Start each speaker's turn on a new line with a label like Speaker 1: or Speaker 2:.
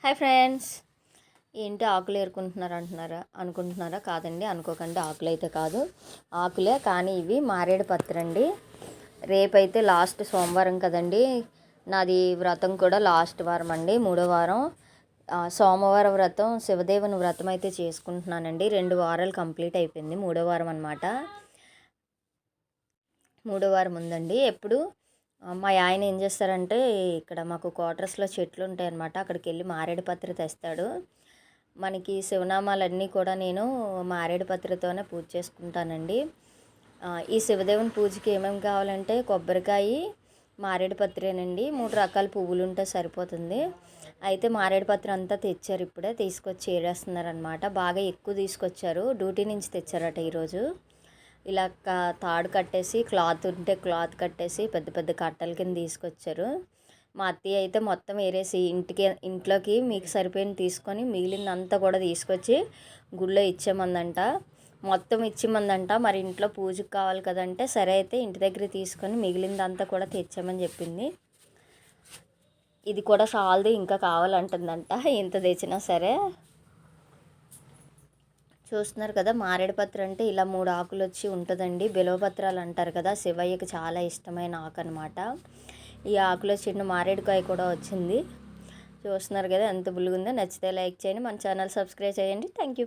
Speaker 1: Hi friends, ఏంటి ఆకులు ఏరుకుంటున్నారు అనుకుంటున్నారా? కాదండి, అనుకోకండి. ఆకులు అయితే కాదు, ఆకులే కానీ ఇవి మారేడు పత్రండి. రేపైతే లాస్ట్ సోమవారం కదండి. నాది వ్రతం కూడా లాస్ట్ వారం అండి, 3వ వారం. సోమవారం వ్రతం, శివదేవుని వ్రతం అయితే చేసుకుంటున్నానండి. 2 వారాలు కంప్లీట్ అయిపోయింది, 3వ వారం అనమాట. 3వ వారం ఉందండి. ఎప్పుడు మా ఆయన ఏం చేస్తారంటే, ఇక్కడ మాకు క్వార్టర్స్లో చెట్లు ఉంటాయి అన్నమాట. అక్కడికి వెళ్ళి మారేడు పత్రి తెస్తాడు. మనకి శివనామాలన్నీ కూడా నేను మారేడు పత్రితోనే పూజ చేసుకుంటానండి. ఈ శివదేవుని పూజకి ఏమేమి కావాలంటే కొబ్బరికాయ, మారేడు పత్రేనండి. 3 రకాల పువ్వులు ఉంటే సరిపోతుంది. అయితే మారేడు పత్రి అంతా తెచ్చారు, ఇప్పుడే తీసుకొచ్చి ఏరేస్తున్నారనమాట. బాగా ఎక్కువ తీసుకొచ్చారు, డ్యూటీ నుంచి తెచ్చారట ఈరోజు. ఇలా తాడు కట్టేసి, క్లాత్ ఉంటే క్లాత్ కట్టేసి పెద్ద పెద్ద కట్టల కింద తీసుకొచ్చారు. మా అత్తయ్య అయితే మొత్తం ఏరేసి ఇంట్లోకి మీకు సరిపోయిన తీసుకొని మిగిలిందంతా కూడా తీసుకొచ్చి గుళ్ళో ఇచ్చేమందంట. మొత్తం ఇచ్చిమందంట. మరి ఇంట్లో పూజకు కావాలి కదంటే సరే అయితే ఇంటి దగ్గర తీసుకొని మిగిలిందంతా కూడా తెచ్చామని చెప్పింది. ఇది కూడా సాల్ది, ఇంకా కావాలంటుందంట. ఇంత తెచ్చినా సరే. చూస్తున్నారు కదా, మారేడు పత్రి అంటే ఇలా 3 ఆకులు వచ్చి ఉంటుందండి. బిలవపత్రాలు అంటారు కదా, శివయ్యకి చాలా ఇష్టమైన ఆకు అనమాట. ఈ ఆకులో చిన్న మారేడుకాయ కూడా వచ్చింది. చూస్తున్నారు కదా ఎంత బుల్లుగుందో. నచ్చితే లైక్ చేయండి, మన ఛానల్ సబ్స్క్రైబ్ చేయండి. Thank you.